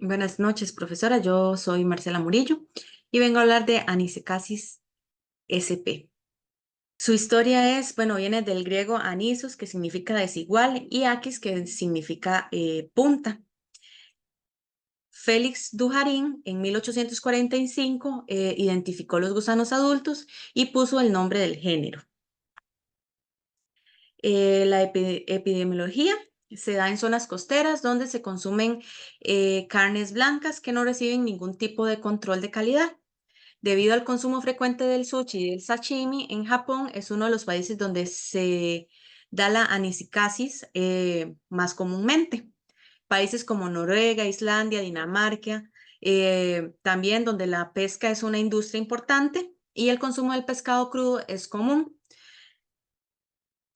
Buenas noches, profesora. Yo soy Marcela Murillo y vengo a hablar de Anisecasis sp. Su historia es, bueno, viene del griego anisos, que significa desigual, y aquis, que significa punta. Félix Duharín, en 1845, identificó los gusanos adultos y puso el nombre del género. La epidemiología se da en zonas costeras donde se consumen carnes blancas que no reciben ningún tipo de control de calidad. Debido al consumo frecuente del sushi y del sashimi, en Japón es uno de los países donde se da la anisicasis más comúnmente. Países como Noruega, Islandia, Dinamarca, también donde la pesca es una industria importante y el consumo del pescado crudo es común.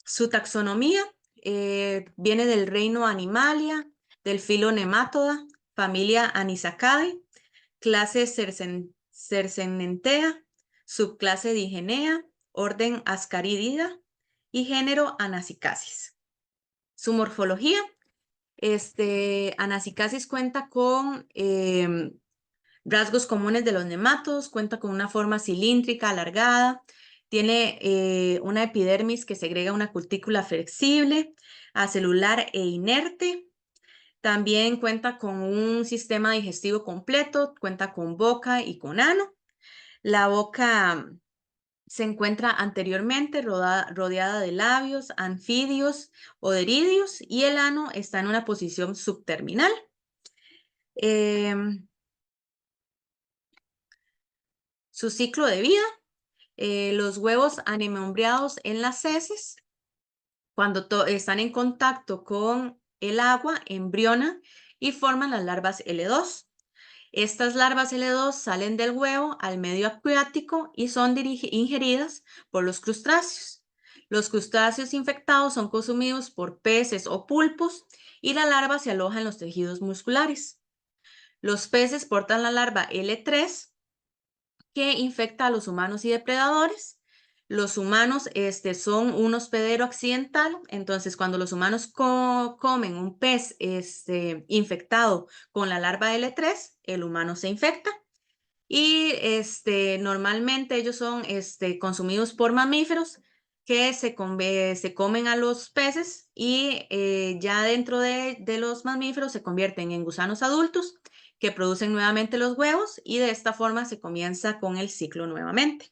Su taxonomía viene del reino Animalia, del filo Nematoda, familia Anisacadae, clase Cercenentea, subclase Digenea, orden Ascaridida y género Anacicasis. Su morfología, Anacicasis cuenta con rasgos comunes de los nematodos, cuenta con una forma cilíndrica, alargada, tiene una epidermis que segrega una cutícula flexible, acelular e inerte. También cuenta con un sistema digestivo completo, cuenta con boca y con ano. La boca se encuentra anteriormente rodeada de labios, anfidios o deridios y el ano está en una posición subterminal. Su ciclo de vida, los huevos anemembreados en las heces, cuando están en contacto con el agua, embrionan y forman las larvas L2. Estas larvas L2 salen del huevo al medio acuático y son ingeridas por los crustáceos. Los crustáceos infectados son consumidos por peces o pulpos y la larva se aloja en los tejidos musculares. Los peces portan la larva L3 que infecta a los humanos y depredadores. Los humanos son un hospedero accidental, entonces cuando los humanos comen un pez infectado con la larva L3, el humano se infecta. Y normalmente ellos son consumidos por mamíferos que se comen a los peces y ya dentro de los mamíferos se convierten en gusanos adultos que producen nuevamente los huevos y de esta forma se comienza con el ciclo nuevamente.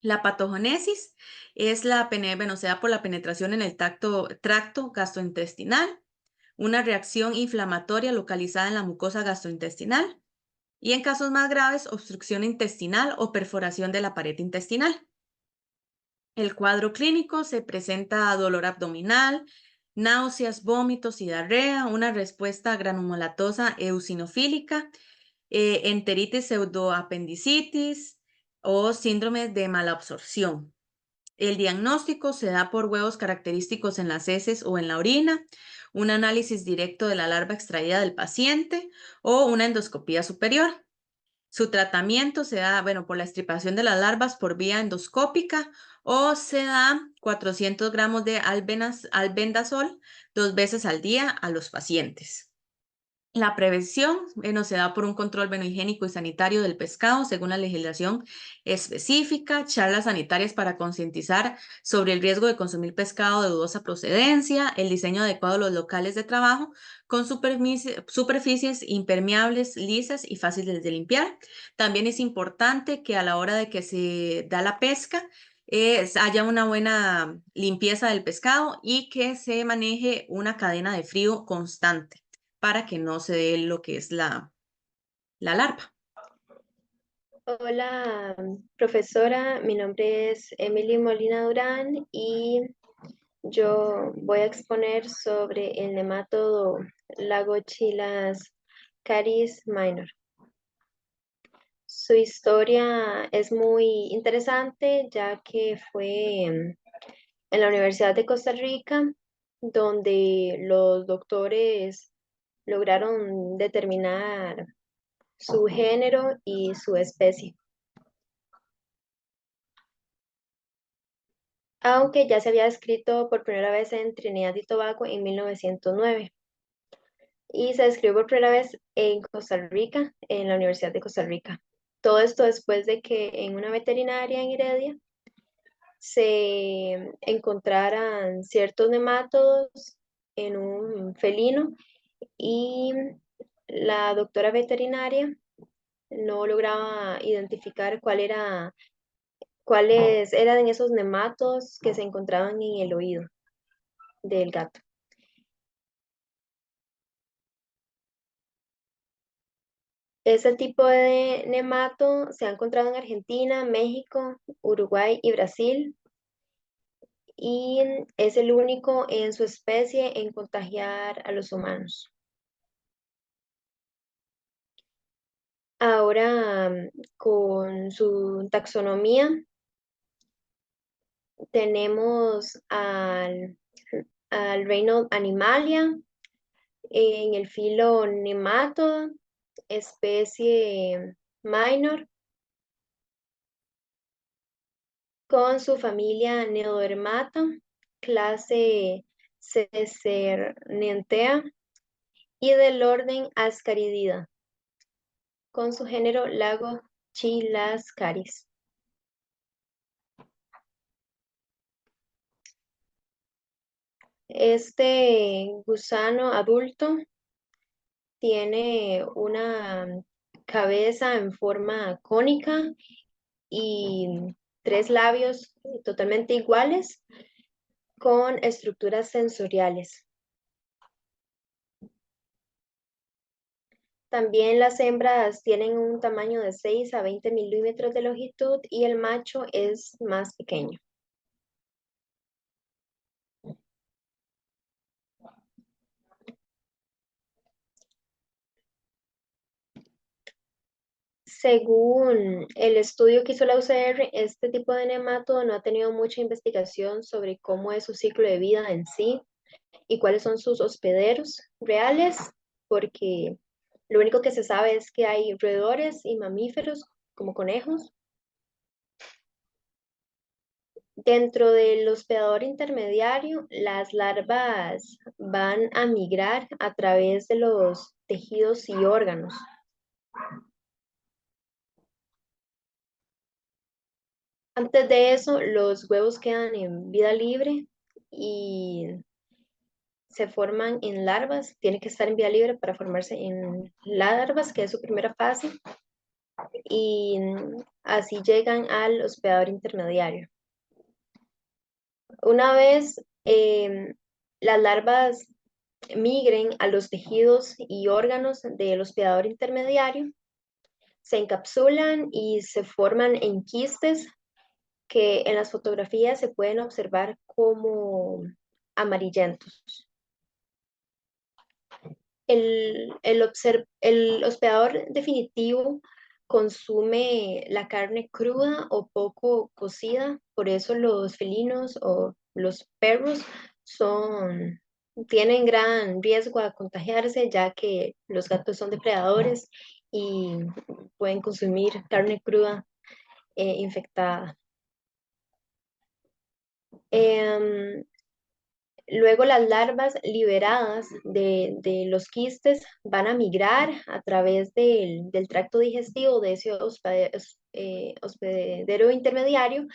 La patogénesis es se da por la penetración en el tracto gastrointestinal, una reacción inflamatoria localizada en la mucosa gastrointestinal y en casos más graves, obstrucción intestinal o perforación de la pared intestinal. El cuadro clínico se presenta dolor abdominal, náuseas, vómitos y diarrea, una respuesta granulomatosa eosinofílica, enteritis pseudoapendicitis o síndrome de malabsorción. El diagnóstico se da por huevos característicos en las heces o en la orina, un análisis directo de la larva extraída del paciente o una endoscopía superior. Su tratamiento se da, por la extirpación de las larvas por vía endoscópica o se da 400 gramos de albendazol 2 veces al día a los pacientes. La prevención, se da por un control higiénico y sanitario del pescado según la legislación específica, charlas sanitarias para concientizar sobre el riesgo de consumir pescado de dudosa procedencia, el diseño adecuado de los locales de trabajo con superficies impermeables, lisas y fáciles de limpiar. También es importante que a la hora de que se da la pesca, haya una buena limpieza del pescado y que se maneje una cadena de frío constante para que no se dé lo que es la larva. Hola, profesora. Mi nombre es Emily Molina Durán y yo voy a exponer sobre el nemátodo Lagochilas caris minor. Su historia es muy interesante ya que fue en la Universidad de Costa Rica donde los doctores lograron determinar su género y su especie, aunque ya se había descrito por primera vez en Trinidad y Tobago en 1909. y se describió por primera vez en Costa Rica, en la Universidad de Costa Rica. Todo esto después de que en una veterinaria en Heredia se encontraran ciertos nemátodos en un felino y la doctora veterinaria no lograba identificar cuáles eran esos nematodos que se encontraban en el oído del gato. Ese tipo de nemato se ha encontrado en Argentina, México, Uruguay y Brasil y es el único en su especie en contagiar a los humanos. Ahora, con su taxonomía, tenemos al reino Animalia, en el filo Nematode, especie minor, con su familia Neodermata, clase Cecernentea, y del orden Ascaridida, con su género Lagochilascaris. Este gusano adulto tiene una cabeza en forma cónica y tres labios totalmente iguales con estructuras sensoriales. También las hembras tienen un tamaño de 6 a 20 milímetros de longitud y el macho es más pequeño. Según el estudio que hizo la UCR, este tipo de nemátodo no ha tenido mucha investigación sobre cómo es su ciclo de vida en sí y cuáles son sus hospederos reales, porque lo único que se sabe es que hay roedores y mamíferos como conejos. Dentro del hospedador intermediario, las larvas van a migrar a través de los tejidos y órganos. Antes de eso, los huevos quedan en vida libre y se forman en larvas. Tiene que estar en vida libre para formarse en larvas, que es su primera fase, y así llegan al hospedador intermediario. Una vez las larvas migren a los tejidos y órganos del hospedador intermediario, se encapsulan y se forman en quistes que en las fotografías se pueden observar como amarillentos. El hospedador definitivo consume la carne cruda o poco cocida, por eso los felinos o los perros tienen gran riesgo a contagiarse, ya que los gatos son depredadores y pueden consumir carne cruda infectada. Em, Luego las larvas liberadas de los quistes van a migrar a través del tracto digestivo de ese hospedero intermediario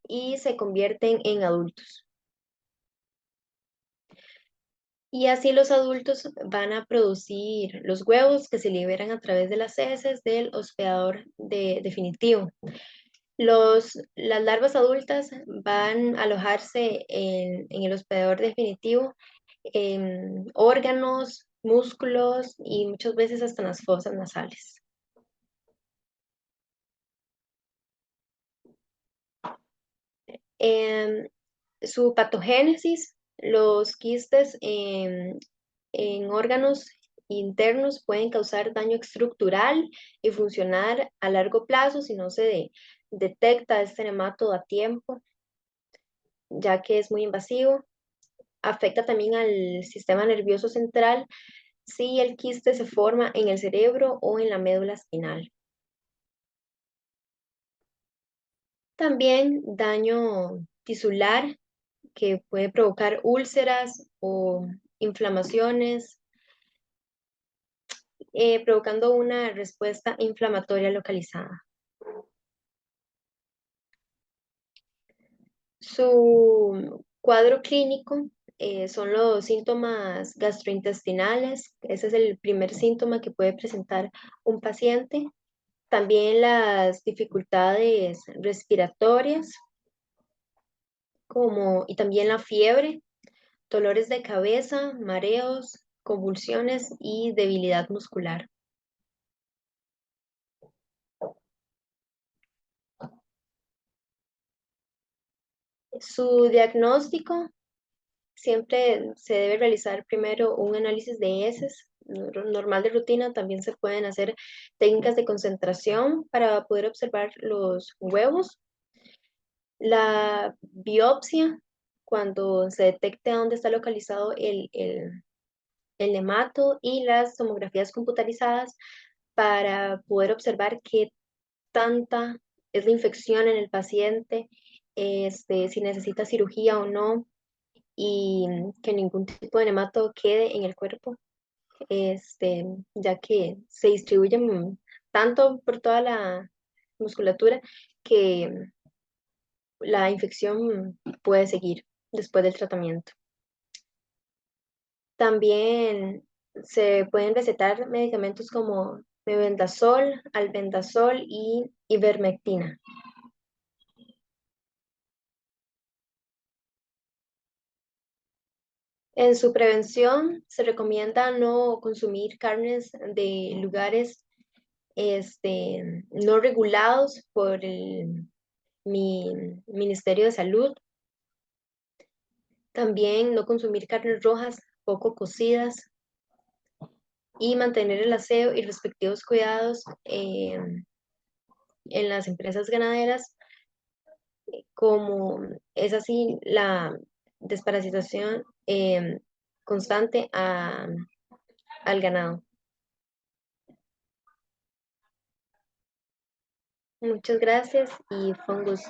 y se convierten en adultos. Y así los adultos van a producir los huevos que se liberan a través de las heces del hospedador definitivo. Las larvas adultas van a alojarse en el hospedador definitivo en órganos, músculos y muchas veces hasta en las fosas nasales. En su patogénesis, los quistes en órganos internos pueden causar daño estructural y funcionar a largo plazo si no se detecta este nematodo a tiempo, ya que es muy invasivo. Afecta también al sistema nervioso central si el quiste se forma en el cerebro o en la médula espinal. También daño tisular que puede provocar úlceras o inflamaciones provocando una respuesta inflamatoria localizada. Su cuadro clínico son los síntomas gastrointestinales. Ese es el primer síntoma que puede presentar un paciente. También las dificultades respiratorias, y también la fiebre, dolores de cabeza, mareos, convulsiones y debilidad muscular. Su diagnóstico siempre se debe realizar primero un análisis de heces normal de rutina. También se pueden hacer técnicas de concentración para poder observar los huevos. La biopsia, cuando se detecte dónde está localizado el hemato, y las tomografías computarizadas para poder observar qué tanta es la infección en el paciente, si necesita cirugía o no, y que ningún tipo de hemato quede en el cuerpo, ya que se distribuyen tanto por toda la musculatura que la infección puede seguir después del tratamiento. También se pueden recetar medicamentos como mebendazol, albendazol y ivermectina. En su prevención se recomienda no consumir carnes de lugares no regulados por el Ministerio de Salud. También no consumir carnes rojas poco cocidas, y mantener el aseo y respectivos cuidados en las empresas ganaderas, como es así la desparasitación constante al ganado. Muchas gracias y fue un gusto.